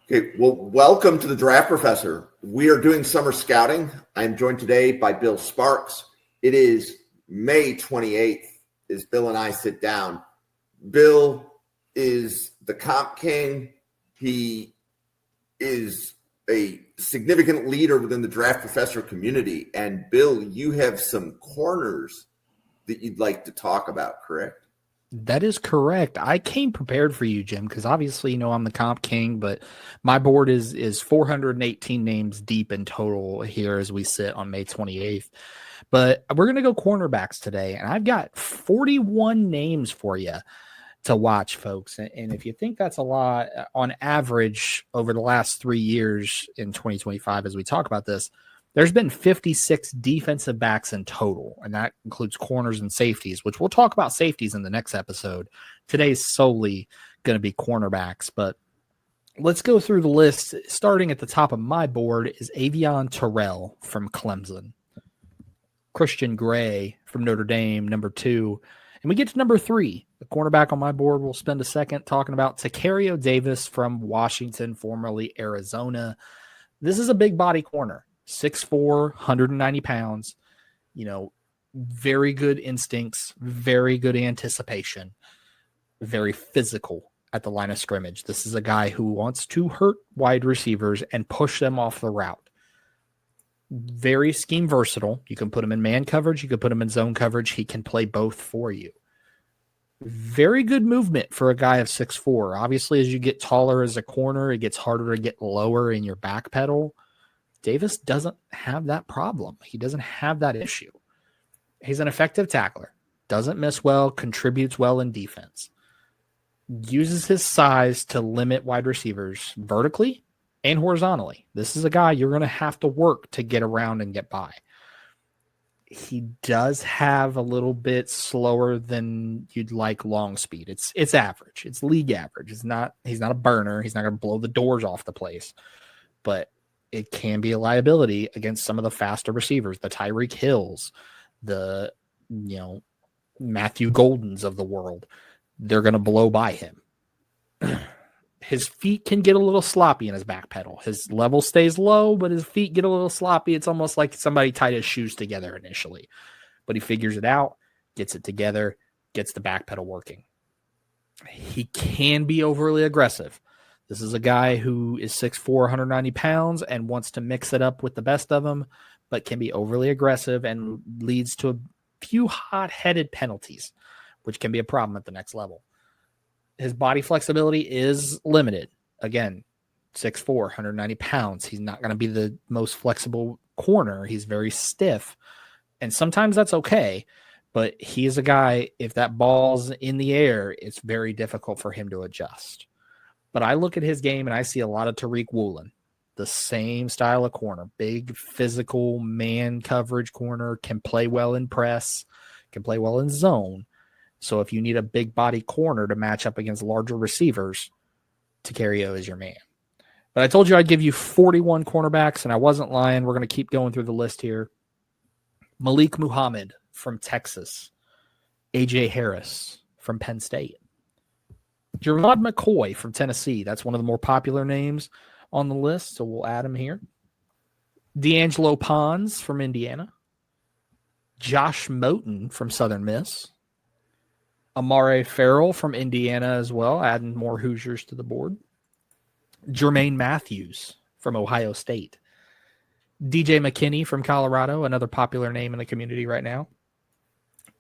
Okay, well, welcome to the Draft Professor. We are doing summer scouting. I am joined today by Bill Sparks. It is May 28th as Bill and I sit down. Bill is the comp king. He is a significant leader within the Draft Professor community. And Bill, you have some corners that you'd like to talk about, correct? That is correct. I came prepared for you, Jim, because obviously, I'm the comp king, but my board is 418 names deep in total here as we sit on May 28th. But we're going to go cornerbacks today, and I've got 41 names for you to watch, folks. And if you think that's a lot, on average over the last 3 years in 2025, as we talk about this, there's been 56 defensive backs in total, and that includes corners and safeties, which we'll talk about safeties in the next episode. Today's solely going to be cornerbacks, but let's go through the list. Starting at the top of my board is Avion Terrell from Clemson, Christian Gray from Notre Dame, number 2, and we get to number 3. The cornerback on my board, we'll spend a second talking about Tacario Davis from Washington, formerly Arizona. This is a big body corner. 6'4", 190 pounds, very good instincts, very good anticipation, very physical at the line of scrimmage. This is a guy who wants to hurt wide receivers and push them off the route. Very scheme versatile. You can put him in man coverage. You can put him in zone coverage. He can play both for you. Very good movement for a guy of 6'4". Obviously, as you get taller as a corner, it gets harder to get lower in your back pedal. Davis doesn't have that problem. He doesn't have that issue. He's an effective tackler, doesn't miss well, contributes well in defense, uses his size to limit wide receivers vertically and horizontally. This is a guy you're going to have to work to get around and get by. He does have a little bit slower than you'd like long speed. It's average. It's league average. He's not a burner. He's not going to blow the doors off the place, but it can be a liability against some of the faster receivers, the Tyreek Hills, the Matthew Goldens of the world. They're going to blow by him. His feet can get a little sloppy in his back pedal. His level stays low, but his feet get a little sloppy. It's almost like somebody tied his shoes together initially, but he figures it out, gets it together, gets the back pedal working. He can be overly aggressive. This is a guy who is 6'4", 190 pounds and wants to mix it up with the best of them, but can be overly aggressive and leads to a few hot-headed penalties, which can be a problem at the next level. His body flexibility is limited. Again, 6'4", 190 pounds. He's not going to be the most flexible corner. He's very stiff, and sometimes that's okay, but he is a guy, if that ball's in the air, it's very difficult for him to adjust. But I look at his game and I see a lot of Tariq Woolen, the same style of corner, big physical man coverage corner, can play well in press, can play well in zone. So if you need a big body corner to match up against larger receivers, Tacario is your man. But I told you I'd give you 41 cornerbacks, and I wasn't lying. We're going to keep going through the list here. Malik Muhammad from Texas, A.J. Harris from Penn State, Jerrod McCoy from Tennessee. That's one of the more popular names on the list, so we'll add him here. D'Angelo Pons from Indiana. Josh Moten from Southern Miss. Amare Farrell from Indiana as well, adding more Hoosiers to the board. Jermaine Matthews from Ohio State. DJ McKinney from Colorado, another popular name in the community right now.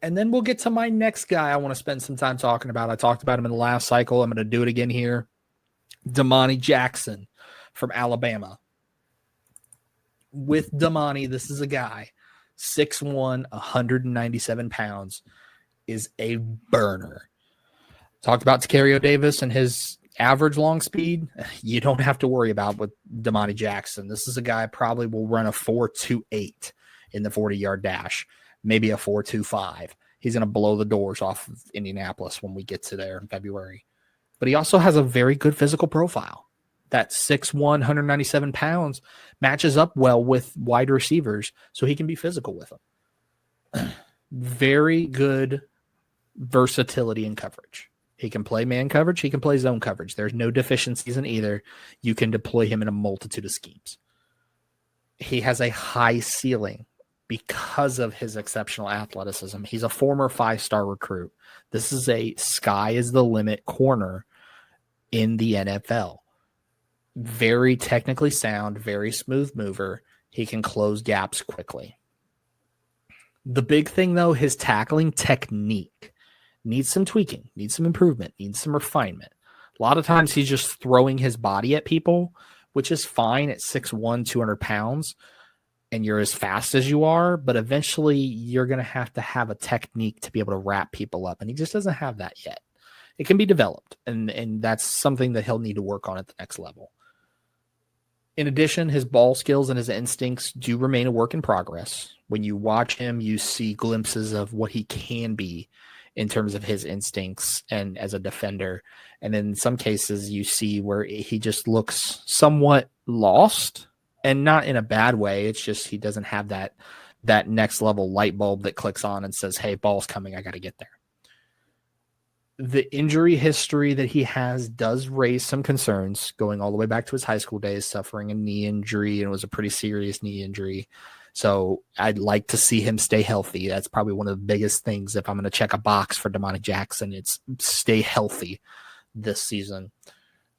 And then we'll get to my next guy I want to spend some time talking about. I talked about him in the last cycle. I'm going to do it again here. Damani Jackson from Alabama. With Damani, this is a guy, 6'1", 197 pounds, is a burner. Talked about Tacario Davis and his average long speed. You don't have to worry about with Damani Jackson. This is a guy probably will run a 4.28 in the 40-yard dash. Maybe a 4.25. He's going to blow the doors off of Indianapolis when we get to there in February. But he also has a very good physical profile. That 6'1", 197 pounds matches up well with wide receivers, so he can be physical with them. Very good versatility in coverage. He can play man coverage. He can play zone coverage. There's no deficiencies in either. You can deploy him in a multitude of schemes. He has a high ceiling because of his exceptional athleticism. He's a former 5-star recruit. This is a sky is the limit corner in the NFL. Very technically sound, very smooth mover. He can close gaps quickly. The big thing, though, his tackling technique needs some tweaking, needs some improvement, needs some refinement. A lot of times he's just throwing his body at people, which is fine at 6'1", 200 pounds, and you're as fast as you are, but eventually you're going to have a technique to be able to wrap people up, and he just doesn't have that yet. It can be developed, and that's something that he'll need to work on at the next level. In addition, his ball skills and his instincts do remain a work in progress. When you watch him, you see glimpses of what he can be in terms of his instincts and as a defender. And in some cases, you see where he just looks somewhat lost, and not in a bad way. It's just he doesn't have that next level light bulb that clicks on and says, hey, ball's coming, I got to get there. The injury history that he has does raise some concerns, going all the way back to his high school days, suffering a knee injury, and it was a pretty serious knee injury. So I'd like to see him stay healthy. That's probably one of the biggest things. If I'm going to check a box for Damani Jackson, it's stay healthy this season.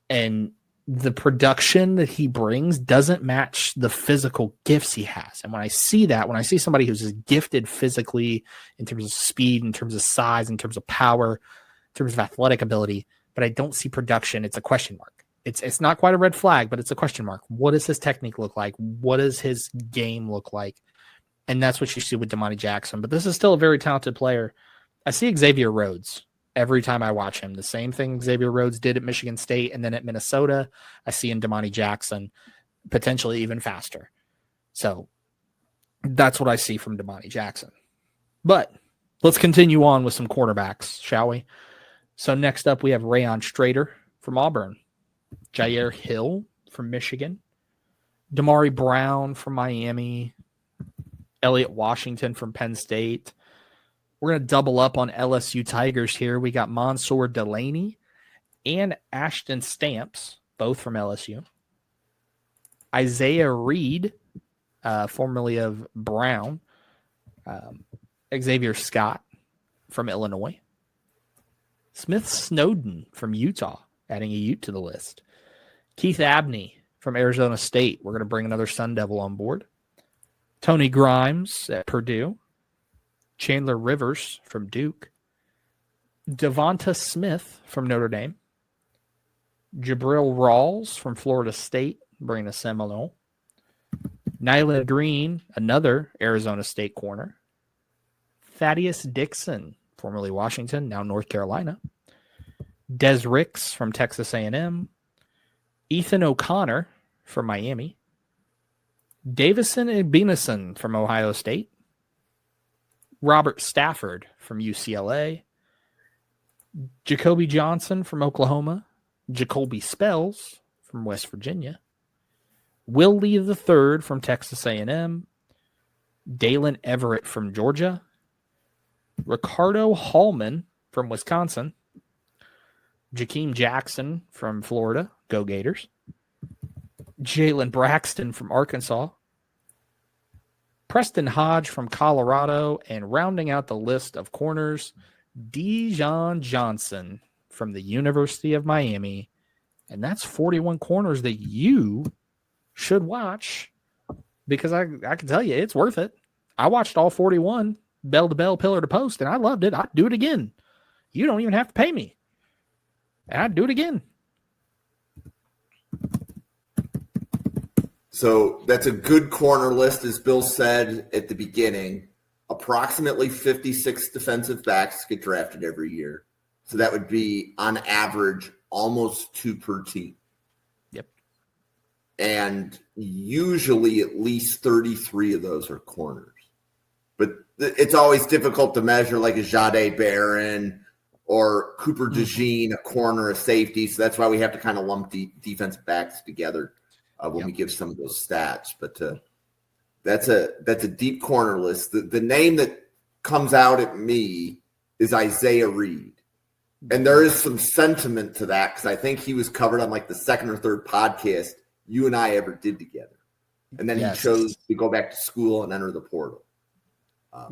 And the production that he brings doesn't match the physical gifts he has. And when I see that, when I see somebody who's as gifted physically in terms of speed, in terms of size, in terms of power, in terms of athletic ability, but I don't see production, it's a question mark. It's not quite a red flag, but it's a question mark. What does his technique look like? What does his game look like? And that's what you see with Damani Jackson. But this is still a very talented player. I see Xavier Rhodes every time I watch him. The same thing Xavier Rhodes did at Michigan State and then at Minnesota, I see in Damani Jackson, potentially even faster. So that's what I see from Damani Jackson. But let's continue on with some quarterbacks, shall we? So next up, we have Rayon Strader from Auburn, Jair Hill from Michigan, Damari Brown from Miami, Elliott Washington from Penn State. We're going to double up on LSU Tigers here. We got Mansour Delaney and Ashton Stamps, both from LSU. Isaiah Reed, formerly of Brown. Xavier Scott from Illinois. Smith Snowden from Utah, adding a Ute to the list. Keith Abney from Arizona State. We're going to bring another Sun Devil on board. Tony Grimes at Purdue. Chandler Rivers from Duke. Devonta Smith from Notre Dame. Jabril Rawls from Florida State, bringing a Seminole. Nyland Green, another Arizona State corner. Thaddeus Dixon, formerly Washington, now North Carolina. Des Ricks from Texas A&M. Ethan O'Connor from Miami. Davison Ebenison from Ohio State. Robert Stafford from UCLA. Jacoby Johnson from Oklahoma. Jacoby Spells from West Virginia. Will Lee III from Texas A&M. Dalen Everett from Georgia. Ricardo Hallman from Wisconsin. Jakeem Jackson from Florida. Go Gators. Jalen Braxton from Arkansas. Preston Hodge from Colorado. And rounding out the list of corners, Dijon Johnson from the University of Miami. And that's 41 corners that you should watch, because I can tell you it's worth it. I watched all 41 bell to bell, pillar to post, and I loved it. I'd do it again. You don't even have to pay me. And I'd do it again. So that's a good corner list, as Bill said at the beginning. Approximately 56 defensive backs get drafted every year. So that would be, on average, almost 2 per team. Yep. And usually at least 33 of those are corners. But it's always difficult to measure, like a Jade Barron or Cooper DeJean, a corner, a safety. So that's why we have to kind of lump defensive backs together when we give some of those stats. But that's a deep corner list. The name that comes out at me is Isaiah Reed. And there is some sentiment to that because I think he was covered on like the second or third podcast you and I ever did together. And then he chose to go back to school and enter the portal.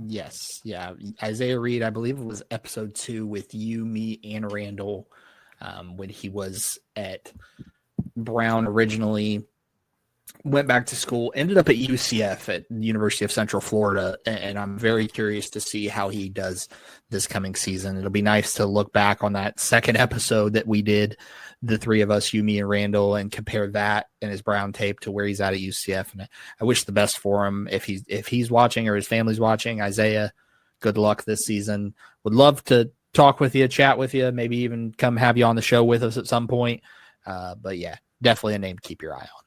Yes. Yeah. Isaiah Reed, I believe it was episode 2 with you, me, and Randall when he was at Brown originally, went back to school, ended up at UCF at the University of Central Florida. And I'm very curious to see how he does this coming season. It'll be nice to look back on that second episode that we did, the three of us, you, me, and Randall, and compare that and his Brown tape to where he's at UCF. And I wish the best for him if he's watching or his family's watching. Isaiah, good luck this season. Would love to talk with you, chat with you, maybe even come have you on the show with us at some point. But yeah, definitely a name to keep your eye on.